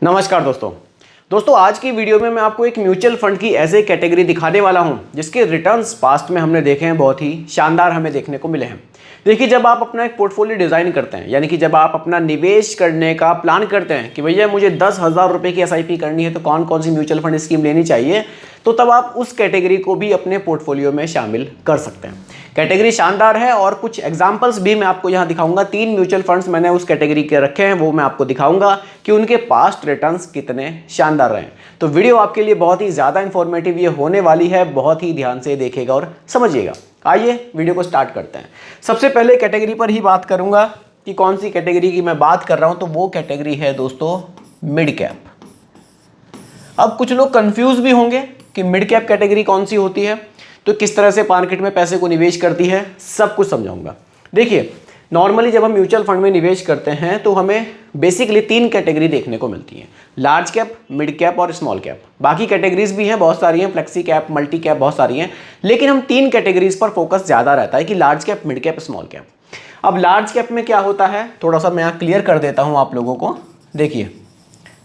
नमस्कार दोस्तों आज की वीडियो में मैं आपको एक म्यूचुअल फंड की ऐसे कैटेगरी दिखाने वाला हूं जिसके रिटर्न्स पास्ट में हमने देखे हैं, बहुत ही शानदार हमें देखने को मिले हैं। देखिए, जब आप अपना एक पोर्टफोलियो डिज़ाइन करते हैं, यानी कि जब आप अपना निवेश करने का प्लान करते हैं कि भैया मुझे 10,000 रुपये की SIP करनी है तो कौन कौन सी म्यूचुअल फंड स्कीम लेनी चाहिए, तो तब आप उस कैटेगरी को भी अपने पोर्टफोलियो में शामिल कर सकते हैं। कैटेगरी शानदार है और कुछ एग्जांपल्स भी मैं आपको यहाँ दिखाऊंगा। 3 म्यूचुअल फंड्स मैंने उस कैटेगरी के रखे हैं, वो मैं आपको दिखाऊंगा कि उनके पास्ट रिटर्न्स कितने शानदार रहे। तो वीडियो आपके लिए बहुत ही ज़्यादा इंफॉर्मेटिव ये होने वाली है, बहुत ही ध्यान से देखिएगा और समझिएगा। आइए वीडियो को स्टार्ट करते हैं। सबसे पहले कैटेगरी पर ही बात करूंगा कि कौन सी कैटेगरी की मैं बात कर रहा हूं, तो वो कैटेगरी है दोस्तों मिड कैप। अब कुछ लोग कंफ्यूज भी होंगे कि मिड कैप कैटेगरी कौन सी होती है, तो किस तरह से मार्केट में पैसे को निवेश करती है, सब कुछ समझाऊंगा। देखिए, नॉर्मली जब हम म्यूचुअल फंड में निवेश करते हैं तो हमें बेसिकली 3 कैटेगरी देखने को मिलती हैं, लार्ज कैप, मिड कैप और स्मॉल कैप। बाकी कैटेगरीज भी हैं, बहुत सारी हैं, फ्लेक्सी कैप, मल्टी कैप, बहुत सारी हैं, लेकिन हम 3 कैटेगरीज पर फोकस ज़्यादा रहता है कि large cap, mid cap, small cap. अब लार्ज कैप में क्या होता है, थोड़ा सा मैं यहाँ क्लियर कर देता हूँ आप लोगों को। देखिए,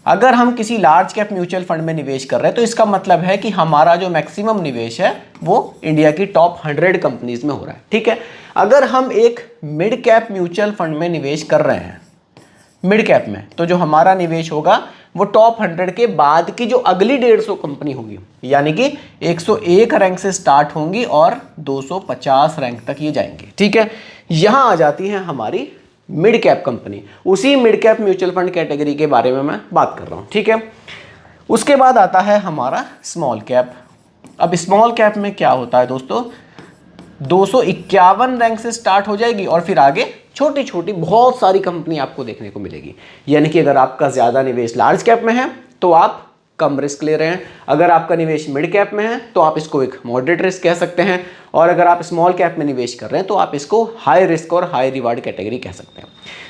अगर हम किसी लार्ज कैप म्यूचुअल फंड में निवेश कर रहे हैं तो इसका मतलब है कि हमारा जो मैक्सिमम निवेश है वो इंडिया की टॉप 100 कंपनीज में हो रहा है, ठीक है। अगर हम एक मिड कैप म्यूचुअल फंड में निवेश कर रहे हैं मिड कैप में, तो जो हमारा निवेश होगा वो टॉप 100 के बाद की जो अगली 150 कंपनी होगी, यानी कि 101 रैंक से स्टार्ट होंगी और 250 रैंक तक ये जाएंगे, ठीक है। यहां आ जाती है हमारी मिड कैप कंपनी। उसी mid cap mutual fund category के बारे में मैं बात कर रहा हूं, ठीक है। उसके बाद आता है हमारा स्मॉल कैप। अब स्मॉल कैप में क्या होता है दोस्तों, 251 रैंक से स्टार्ट हो जाएगी और फिर आगे छोटी छोटी बहुत सारी कंपनी आपको देखने को मिलेगी। यानी कि अगर आपका ज़्यादा निवेश लार्ज कैप में है तो आप कम रिस्क ले रहे हैं, अगर आपका निवेश मिड कैप में है तो आप इसको एक मॉडरेट रिस्क कह सकते हैं, और अगर आप स्मॉल कैप में निवेश कर रहे हैं तो आप इसको हाई रिस्क और हाई रिवार्ड कैटेगरी कह सकते हैं।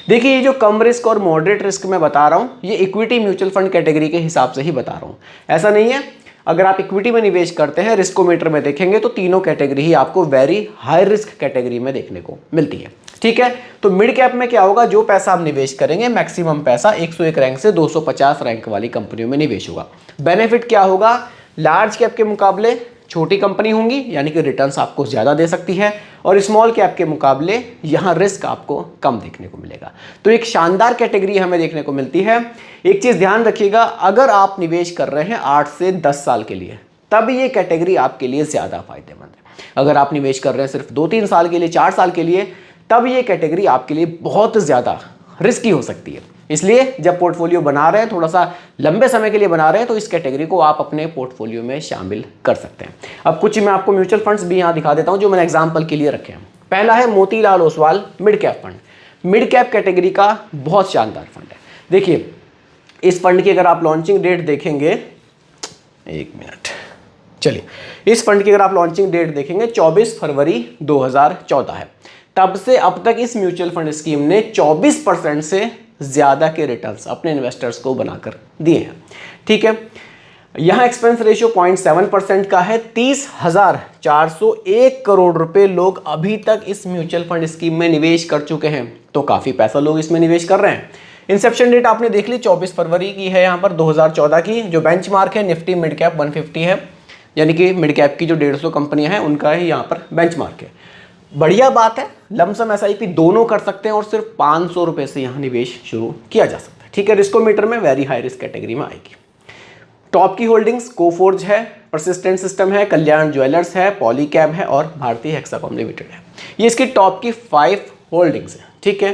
देखिए, ये जो कम रिस्क और मॉडरेट रिस्क मैं बता रहा हूँ, ये इक्विटी म्यूचुअल फंड कैटेगरी के हिसाब से ही बता रहा हूँ। ऐसा नहीं है, अगर आप इक्विटी में निवेश करते हैं, रिस्कोमीटर में देखेंगे तो तीनों कैटेगरी ही आपको वेरी हाई रिस्क कैटेगरी में देखने को मिलती है, ठीक है। तो मिड कैप में क्या होगा, जो पैसा आप निवेश करेंगे मैक्सिमम पैसा 101 रैंक से 250 रैंक वाली कंपनियों में निवेश होगा। बेनिफिट क्या होगा, लार्ज कैप के मुकाबले छोटी कंपनी होंगी, यानी कि रिटर्न्स आपको ज़्यादा दे सकती है, और स्मॉल कैप के मुकाबले यहाँ रिस्क आपको कम देखने को मिलेगा। तो एक शानदार कैटेगरी हमें देखने को मिलती है। एक चीज़ ध्यान रखिएगा, अगर आप निवेश कर रहे हैं 8 से 10 साल के लिए, तब ये कैटेगरी आपके लिए ज़्यादा फायदेमंद है। अगर आप निवेश कर रहे हैं सिर्फ 2-3 साल के लिए, 4 साल के लिए, तब ये कैटेगरी आपके लिए बहुत ज़्यादा रिस्की हो सकती है। इसलिए जब पोर्टफोलियो बना रहे हैं, थोड़ा सा लंबे समय के लिए बना रहे हैं, तो इस कैटेगरी को आप अपने पोर्टफोलियो में शामिल कर सकते हैं। अब कुछ मैं आपको म्यूचुअल फंड्स भी यहाँ दिखा देता हूँ जो मैंने एग्जाम्पल के लिए रखे हैं। पहला है Motilal Oswal mid cap fund. Mid cap category का बहुत शानदार फंड है। देखिए, इस फंड की अगर आप लॉन्चिंग डेट देखेंगे, 1 मिनट, चलिए, इस फंड की अगर आप लॉन्चिंग डेट देखेंगे 24 फरवरी 2014 है। तब से अब तक इस म्यूचुअल फंड स्कीम ने 24% से ज़्यादा के रिटर्न्स अपने इन्वेस्टर्स को बनाकर दिए हैं, ठीक है। यहाँ एक्सपेंस रेशियो 0.7% का है। 30,401 करोड़ रुपए लोग अभी तक इस म्यूचुअल फंड स्कीम में निवेश कर चुके हैं, तो काफ़ी पैसा लोग इसमें निवेश कर रहे हैं। इंसेप्शन डेट आपने देख ली, 24 फरवरी की है यहाँ पर 2014 की। जो बेंचमार्क है निफ्टी मिड कैप 150 है, यानी कि मिड कैप की जो 150 कंपनियां हैं उनका ही यहाँ पर बेंचमार्क है। बढ़िया बात है, लमसम SIP दोनों कर सकते हैं और सिर्फ 500 रुपये से यहाँ निवेश शुरू किया जा सकता है, ठीक है। रिस्कोमीटर में वेरी हाई रिस्क कैटेगरी में आएगी। टॉप की होल्डिंग्स कोफोर्ज है, परसिस्टेंट सिस्टम है, कल्याण ज्वेलर्स है, पॉलीकैब है और भारतीय हेक्साकॉम लिमिटेड है। ये इसकी टॉप की 5 होल्डिंग्स है, ठीक है।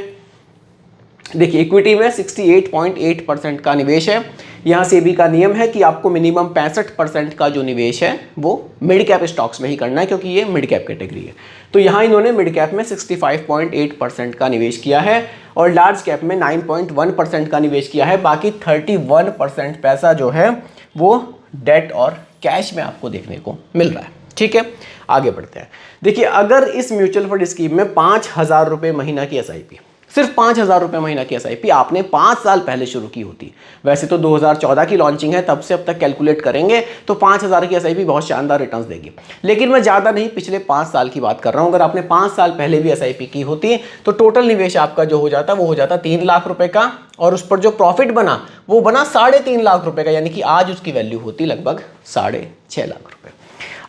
देखिए, इक्विटी में 68.8% का निवेश है। यहाँ सेबी का नियम है कि आपको मिनिमम 65% का जो निवेश है वो मिड कैप स्टॉक्स में ही करना है, क्योंकि ये मिड कैप कैटेगरी है। तो यहाँ इन्होंने मिड कैप में 65.8% का निवेश किया है और लार्ज कैप में 9.1% का निवेश किया है। बाकी 31% पैसा जो है वो डेट और कैश में आपको देखने को मिल रहा है, ठीक है। आगे बढ़ते हैं। देखिए, अगर इस म्यूचुअल फंड स्कीम में 5,000 रुपये महीना की SIP सिर्फ 5,000 रुपये महीना की एसआईपी आपने 5 साल पहले शुरू की होती। वैसे तो 2014 की लॉन्चिंग है, तब से अब तक कैलकुलेट करेंगे तो 5,000 की एसआईपी बहुत शानदार रिटर्न्स देगी। लेकिन मैं ज़्यादा नहीं, पिछले 5 साल की बात कर रहा हूँ। अगर आपने 5 साल पहले भी एसआईपी की होती तो टोटल निवेश आपका जो हो जाता वो हो जाता 3 लाख रुपये का, और उस पर जो प्रॉफिट बना वो बना 3.5 लाख रुपये का, यानी कि आज उसकी वैल्यू होती लगभग 6.5 लाख रुपये।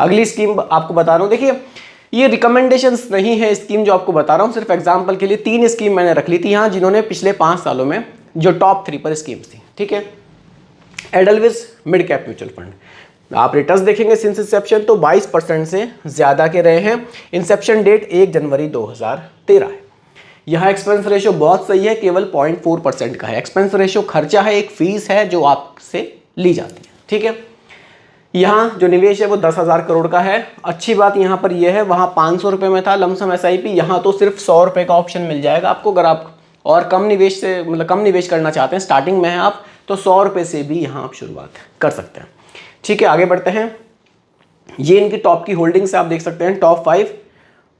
अगली स्कीम आपको बता रहा हूँ, देखिए ये रिकमेंडेशंस नहीं है स्कीम जो आपको बता रहा हूँ, सिर्फ एग्जांपल के लिए 3 स्कीम मैंने रख ली थी यहाँ जिन्होंने पिछले 5 सालों में जो टॉप 3 पर स्कीम्स थी। ठीक है, एडलविस मिड कैप म्यूचुअल फंड, आप रिटर्न्स देखेंगे सिंस इंसेप्शन तो 22% से ज़्यादा के रहे हैं। इंसेप्शन डेट 1 जनवरी 2013 है। यहाँ एक्सपेंस रेशियो बहुत सही है, केवल 0.4% का है एक्सपेंस रेशियो। खर्चा है, एक फीस है जो आपसे ली जाती है। ठीक है, यहाँ जो निवेश है वो 10,000 करोड़ का है। अच्छी बात यहाँ पर यह है, वहाँ 500 रुपये में था लमसम एसआईपी, यहाँ तो सिर्फ 100 रुपये का ऑप्शन मिल जाएगा आपको। अगर आप और कम निवेश से मतलब कम निवेश करना चाहते हैं, स्टार्टिंग में है आप, तो 100 रुपये से भी यहाँ आप शुरुआत कर सकते हैं। ठीक है, आगे बढ़ते हैं। ये इनकी टॉप की होल्डिंग्स आप देख सकते हैं, टॉप 5।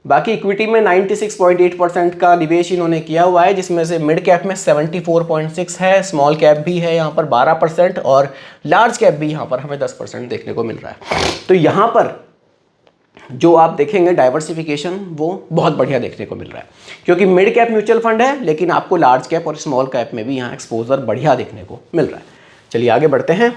बाकी इक्विटी में 96.8% का निवेश इन्होंने किया हुआ है, जिसमें से मिड कैप में 74.6 है, स्मॉल कैप भी है यहाँ पर 12% और लार्ज कैप भी यहाँ पर हमें 10% देखने को मिल रहा है। तो यहाँ पर जो आप देखेंगे डाइवर्सिफिकेशन वो बहुत बढ़िया देखने को मिल रहा है, क्योंकि मिड कैप म्यूचुअल फंड है लेकिन आपको लार्ज कैप और स्मॉल कैप में भी यहाँ एक्सपोजर बढ़िया देखने को मिल रहा है। चलिए आगे बढ़ते हैं।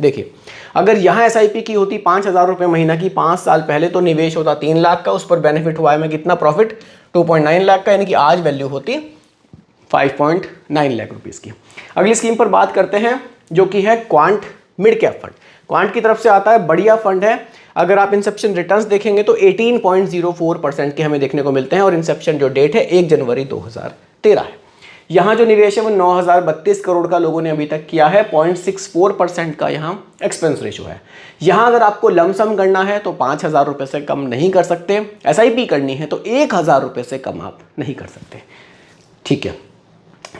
देखिए, अगर यहाँ एसआईपी की होती 5,000 रुपये महीना की 5 साल पहले, तो निवेश होता 3 लाख का, उस पर बेनिफिट हुआ है में कितना प्रॉफिट 2.9 लाख का, यानी कि आज वैल्यू होती 5.9 लाख रुपीज़ की। अगली स्कीम पर बात करते हैं जो कि है quant mid cap fund. Quant की तरफ से आता है, बढ़िया फंड है। अगर आप इंसेप्शन रिटर्न्स देखेंगे तो 18.04% के हमें देखने को मिलते हैं, और इंसेप्शन जो डेट है 1 जनवरी 2013 है। यहाँ जो निवेश है वो 9,032 करोड़ का लोगों ने अभी तक किया है। 0.64% का यहाँ एक्सपेंस रेशो है। यहाँ अगर आपको लमसम करना है तो 5,000 रुपये से कम नहीं कर सकते, एसआईपी करनी है तो 1,000 रुपये से कम आप नहीं कर सकते। ठीक है,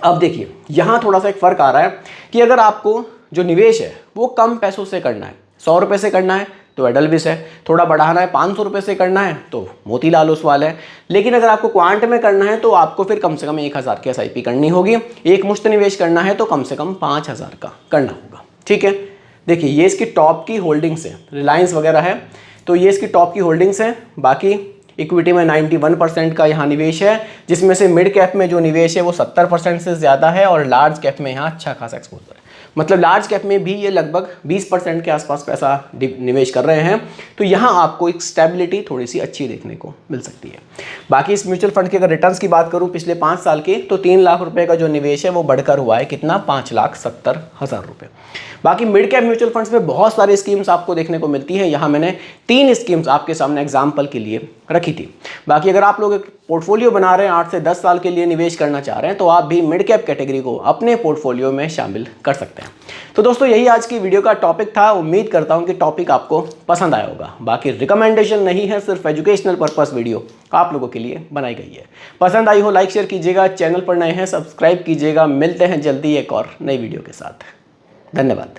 अब देखिए यहाँ थोड़ा सा एक फ़र्क आ रहा है कि अगर आपको जो निवेश है वो कम पैसों से करना है, 100 रुपये से करना है तो एडलविस है, थोड़ा बढ़ाना है 500 रुपये से करना है तो मोतीलाल ओसवाल है। लेकिन अगर आपको क्वांट में करना है तो आपको फिर कम से कम 1,000 की एसआईपी करनी होगी। एक मुश्त निवेश करना है तो कम से कम 5,000 का करना होगा। ठीक है, देखिए ये इसकी टॉप की होल्डिंग्स है, रिलायंस वगैरह है तो ये इसकी टॉप की होल्डिंग्स है। बाकी इक्विटी में 91% का यहाँ निवेश है, जिसमें से मिड कैप में जो निवेश है वो 70% से ज़्यादा है, और लार्ज कैप में यहाँ अच्छा खासा एक्सपोजर है। मतलब लार्ज कैप में भी ये लगभग 20% के आसपास पैसा निवेश कर रहे हैं। तो यहाँ आपको एक स्टेबिलिटी थोड़ी सी अच्छी देखने को मिल सकती है। बाकी इस म्यूचुअल फंड के अगर रिटर्न्स की बात करूँ पिछले 5 साल के, तो 3 लाख रुपए का जो निवेश है वो बढ़कर हुआ है कितना, 5,70,000 रुपये। बाकी मिड कैप म्यूचुअल फंड्स में बहुत सारी स्कीम्स आपको देखने को मिलती हैं। यहाँ मैंने 3 स्कीम्स आपके सामने एग्जाम्पल के लिए रखी थी। बाकी अगर आप लोग एक पोर्टफोलियो बना रहे हैं, 8 से 10 साल के लिए निवेश करना चाह रहे हैं, तो आप भी मिड कैप कैटेगरी को अपने पोर्टफोलियो में शामिल कर सकते हैं। तो दोस्तों यही आज की वीडियो का टॉपिक था। उम्मीद करता हूं कि टॉपिक आपको पसंद आया होगा। बाकी रिकमेंडेशन नहीं है, सिर्फ एजुकेशनल पर्पस वीडियो आप लोगों के लिए बनाई गई है। पसंद आई हो लाइक शेयर कीजिएगा, चैनल पर नए हैं सब्सक्राइब कीजिएगा। मिलते हैं जल्दी एक और नई वीडियो के साथ। धन्यवाद।